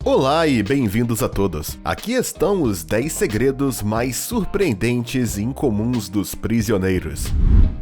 Olá e bem-vindos a todos. Aqui estão os 10 segredos mais surpreendentes e incomuns dos prisioneiros.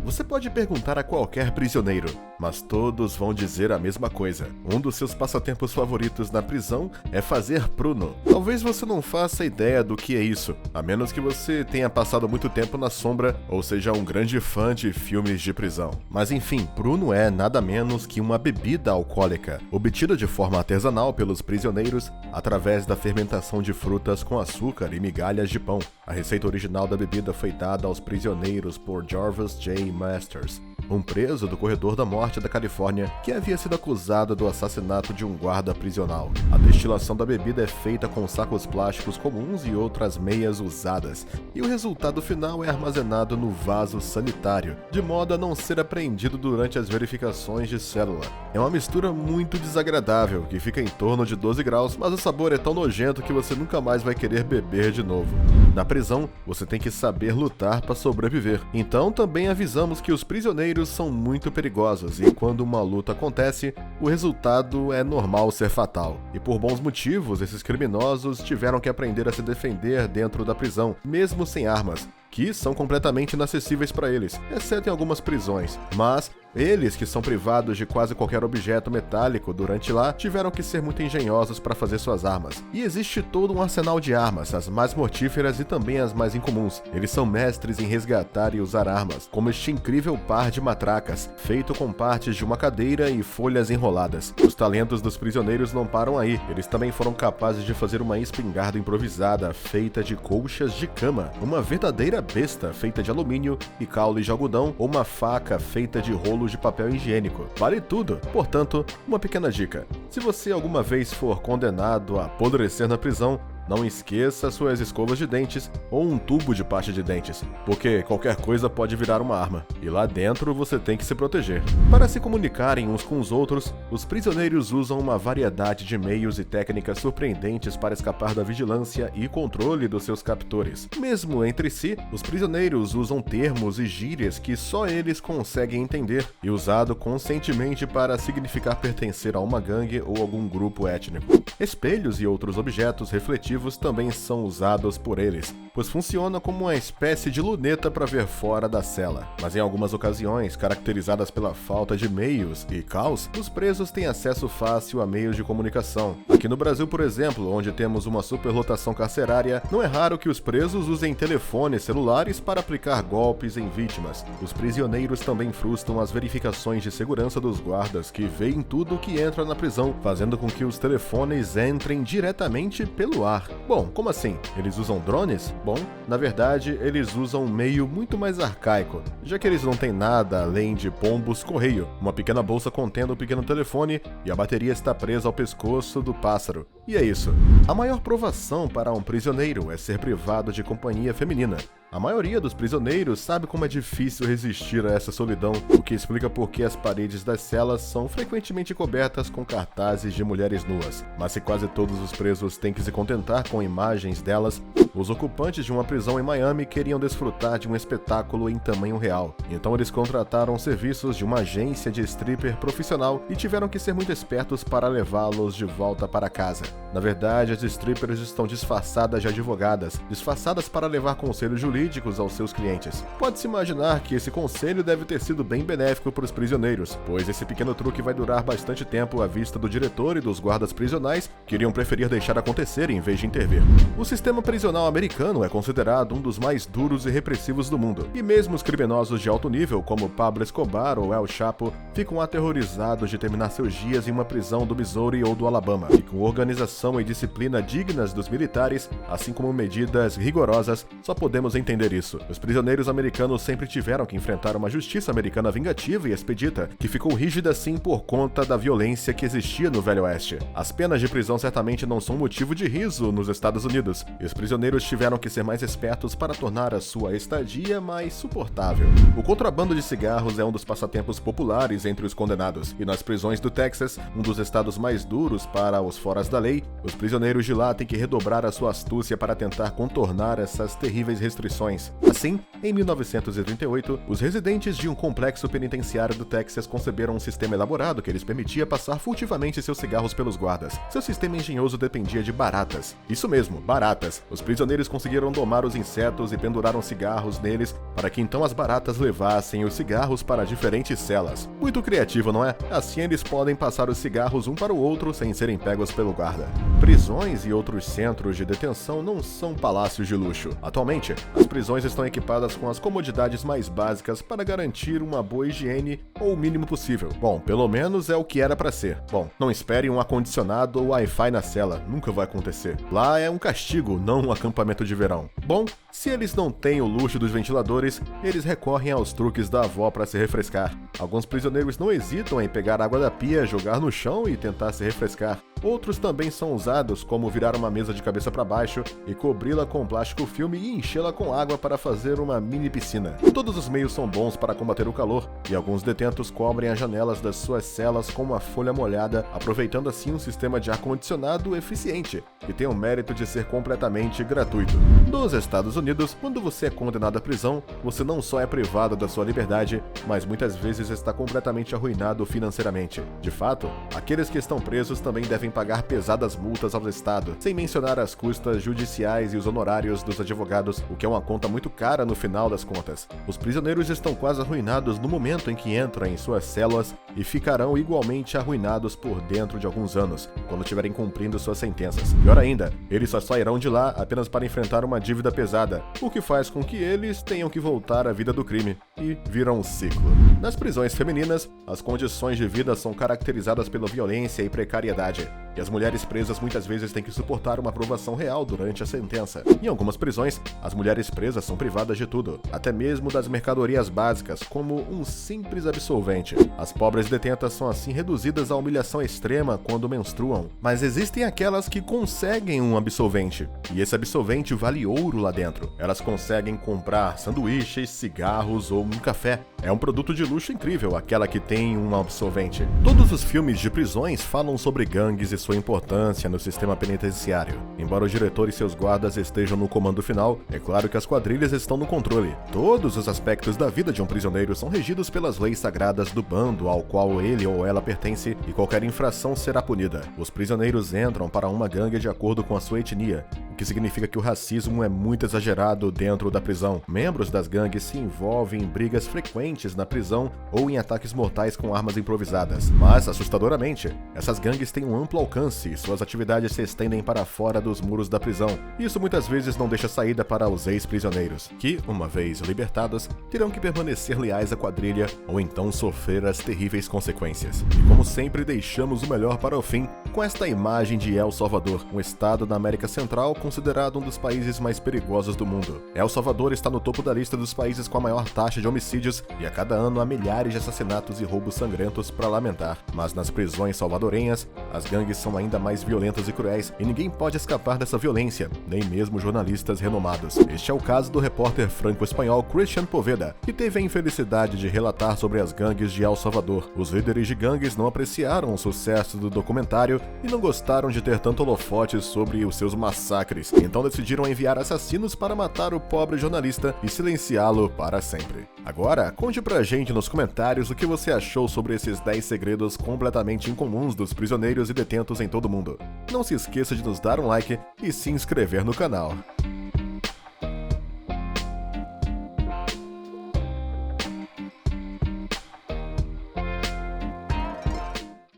Você pode perguntar a qualquer prisioneiro, mas todos vão dizer a mesma coisa. Um dos seus passatempos favoritos na prisão é fazer pruno. Talvez você não faça ideia do que é isso, a menos que você tenha passado muito tempo na sombra ou seja um grande fã de filmes de prisão. Mas enfim, pruno é nada menos que uma bebida alcoólica, obtida de forma artesanal pelos prisioneiros através da fermentação de frutas com açúcar e migalhas de pão. A receita original da bebida foi dada aos prisioneiros por Jarvis J. Masters, um preso do corredor da morte da Califórnia que havia sido acusado do assassinato de um guarda prisional. A destilação da bebida é feita com sacos plásticos comuns e outras meias usadas, e o resultado final é armazenado no vaso sanitário, de modo a não ser apreendido durante as verificações de célula. É uma mistura muito desagradável, que fica em torno de 12 graus, mas o sabor é tão nojento que você nunca mais vai querer beber de novo. Na prisão, você tem que saber lutar para sobreviver. Então também avisamos que os prisioneiros são muito perigosos e quando uma luta acontece, o resultado é normal ser fatal. E por bons motivos, esses criminosos tiveram que aprender a se defender dentro da prisão, mesmo sem armas, que são completamente inacessíveis para eles, exceto em algumas prisões. Mas eles, que são privados de quase qualquer objeto metálico durante lá, tiveram que ser muito engenhosos para fazer suas armas. E existe todo um arsenal de armas, as mais mortíferas e também as mais incomuns. Eles são mestres em resgatar e usar armas, como este incrível par de matracas, feito com partes de uma cadeira e folhas enroladas. Os talentos dos prisioneiros não param aí, eles também foram capazes de fazer uma espingarda improvisada feita de colchas de cama, uma verdadeira besta feita de alumínio e caule de algodão ou uma faca feita de rolos de papel higiênico. Vale tudo. Portanto, uma pequena dica: se você alguma vez for condenado a apodrecer na prisão, não esqueça suas escovas de dentes ou um tubo de pasta de dentes, porque qualquer coisa pode virar uma arma, e lá dentro você tem que se proteger. Para se comunicarem uns com os outros, os prisioneiros usam uma variedade de meios e técnicas surpreendentes para escapar da vigilância e controle dos seus captores. Mesmo entre si, os prisioneiros usam termos e gírias que só eles conseguem entender, e usado conscientemente para significar pertencer a uma gangue ou algum grupo étnico. Espelhos e outros objetos refletivos também são usados por eles, pois funciona como uma espécie de luneta para ver fora da cela. Mas em algumas ocasiões, caracterizadas pela falta de meios e caos, os presos têm acesso fácil a meios de comunicação. Aqui no Brasil, por exemplo, onde temos uma superlotação carcerária, não é raro que os presos usem telefones celulares para aplicar golpes em vítimas. Os prisioneiros também frustram as verificações de segurança dos guardas, que veem tudo que entra na prisão, fazendo com que os telefones entrem diretamente pelo ar. Bom, como assim? Eles usam drones? Bom, na verdade, eles usam um meio muito mais arcaico, já que eles não têm nada além de pombos correio, uma pequena bolsa contendo um pequeno telefone e a bateria está presa ao pescoço do pássaro. E é isso. A maior provação para um prisioneiro é ser privado de companhia feminina. A maioria dos prisioneiros sabe como é difícil resistir a essa solidão, o que explica por que as paredes das celas são frequentemente cobertas com cartazes de mulheres nuas. Mas se quase todos os presos têm que se contentar com imagens delas, os ocupantes de uma prisão em Miami queriam desfrutar de um espetáculo em tamanho real. Então eles contrataram os serviços de uma agência de stripper profissional e tiveram que ser muito espertos para levá-los de volta para casa. Na verdade, as strippers estão disfarçadas de advogadas, disfarçadas para levar conselhos jurídicos aos seus clientes. Pode-se imaginar que esse conselho deve ter sido bem benéfico para os prisioneiros, pois esse pequeno truque vai durar bastante tempo à vista do diretor e dos guardas prisionais, que iriam preferir deixar acontecer em vez de intervir. O sistema prisional americano é considerado um dos mais duros e repressivos do mundo, e mesmo os criminosos de alto nível, como Pablo Escobar ou El Chapo, ficam aterrorizados de terminar seus dias em uma prisão do Missouri ou do Alabama, e com organização e disciplina dignas dos militares, assim como medidas rigorosas, só podemos entender isso. Os prisioneiros americanos sempre tiveram que enfrentar uma justiça americana vingativa e expedita, que ficou rígida sim por conta da violência que existia no Velho Oeste. As penas de prisão certamente não são motivo de riso nos Estados Unidos, e os prisioneiros tiveram que ser mais espertos para tornar a sua estadia mais suportável. O contrabando de cigarros é um dos passatempos populares entre os condenados, e nas prisões do Texas, um dos estados mais duros para os foras da lei, lei, os prisioneiros de lá têm que redobrar a sua astúcia para tentar contornar essas terríveis restrições. Assim, em 1938, os residentes de um complexo penitenciário do Texas conceberam um sistema elaborado que lhes permitia passar furtivamente seus cigarros pelos guardas. Seu sistema engenhoso dependia de baratas. Isso mesmo, baratas. Os prisioneiros conseguiram domar os insetos e penduraram cigarros neles para que então as baratas levassem os cigarros para diferentes celas. Muito criativo, não é? Assim eles podem passar os cigarros um para o outro sem serem pegos pelo guarda. Prisões e outros centros de detenção não são palácios de luxo. Atualmente, as prisões estão equipadas com as comodidades mais básicas para garantir uma boa higiene ou o mínimo possível. Bom, pelo menos é o que era para ser. Bom, não espere um ar-condicionado ou Wi-Fi na cela, nunca vai acontecer. Lá é um castigo, não um acampamento de verão. Bom, se eles não têm o luxo dos ventiladores, eles recorrem aos truques da avó para se refrescar. Alguns prisioneiros não hesitam em pegar água da pia, jogar no chão e tentar se refrescar. Outros também são usados, como virar uma mesa de cabeça para baixo e cobri-la com plástico filme e enchê-la com água para fazer uma mini piscina. Todos os meios são bons para combater o calor, e alguns detentos cobrem as janelas das suas celas com uma folha molhada, aproveitando assim um sistema de ar-condicionado eficiente, que tem o mérito de ser completamente gratuito. Nos Estados Unidos, quando você é condenado à prisão, você não só é privado da sua liberdade, mas muitas vezes está completamente arruinado financeiramente. De fato, aqueles que estão presos também devem pagar pesadas multas ao Estado, sem mencionar as custas judiciais e os honorários dos advogados, o que é uma conta muito cara no final das contas. Os prisioneiros estão quase arruinados no momento em que entram em suas células e ficarão igualmente arruinados por dentro de alguns anos, quando estiverem cumprindo suas sentenças. Pior ainda, eles só sairão de lá apenas para enfrentar uma dívida pesada, o que faz com que eles tenham que voltar à vida do crime, e viram um ciclo. Nas prisões femininas, as condições de vida são caracterizadas pela violência e precariedade, e as mulheres presas muitas vezes têm que suportar uma provação real durante a sentença. Em algumas prisões, as mulheres presas são privadas de tudo, até mesmo das mercadorias básicas, como um simples absolvente. As pobres detentas são assim reduzidas à humilhação extrema quando menstruam, mas existem aquelas que conseguem um absolvente, e esse absolvente vale ouro lá dentro. Elas conseguem comprar sanduíches, cigarros ou um café. É um produto de luxo incrível, aquela que tem um absolvente. Todos os filmes de prisões falam sobre gangues e sua importância no sistema penitenciário. Embora o diretor e seus guardas estejam no comando final, é claro que as quadrilhas estão no controle. Todos os aspectos da vida de um prisioneiro são regidos pelas leis sagradas do bando ao qual ele ou ela pertence, e qualquer infração será punida. Os prisioneiros entram para uma gangue de acordo com a sua etnia, o que significa que o racismo é muito exagerado dentro da prisão. Membros das gangues se envolvem em brigas frequentes na prisão ou em ataques mortais com armas improvisadas. Mas, assustadoramente, essas gangues têm um amplo alcance e suas atividades se estendem para fora dos muros da prisão. Isso muitas vezes não deixa saída para os ex-prisioneiros, que, uma vez libertados, terão que permanecer leais à quadrilha ou então sofrer as terríveis consequências. E como sempre, deixamos o melhor para o fim com esta imagem de El Salvador, um estado da América Central considerado um dos países mais perigosos do mundo. El Salvador está no topo da lista dos países com a maior taxa de homicídios e a cada ano há milhares de assassinatos e roubos sangrentos para lamentar. Mas nas prisões salvadorenhas, as gangues são ainda mais violentas e cruéis e ninguém pode escapar dessa violência, nem mesmo jornalistas renomados. Este é o caso do repórter franco-espanhol Christian Poveda, que teve a infelicidade de relatar sobre as gangues de El Salvador. Os líderes de gangues não apreciaram o sucesso do documentário e não gostaram de ter tanto holofote sobre os seus massacres, então decidiram enviar assassinos para matar o pobre jornalista e silenciá-lo para sempre. Agora, conte pra gente nos comentários o que você achou sobre esses 10 segredos completamente incomuns dos prisioneiros e detentos em todo o mundo. Não se esqueça de nos dar um like e se inscrever no canal.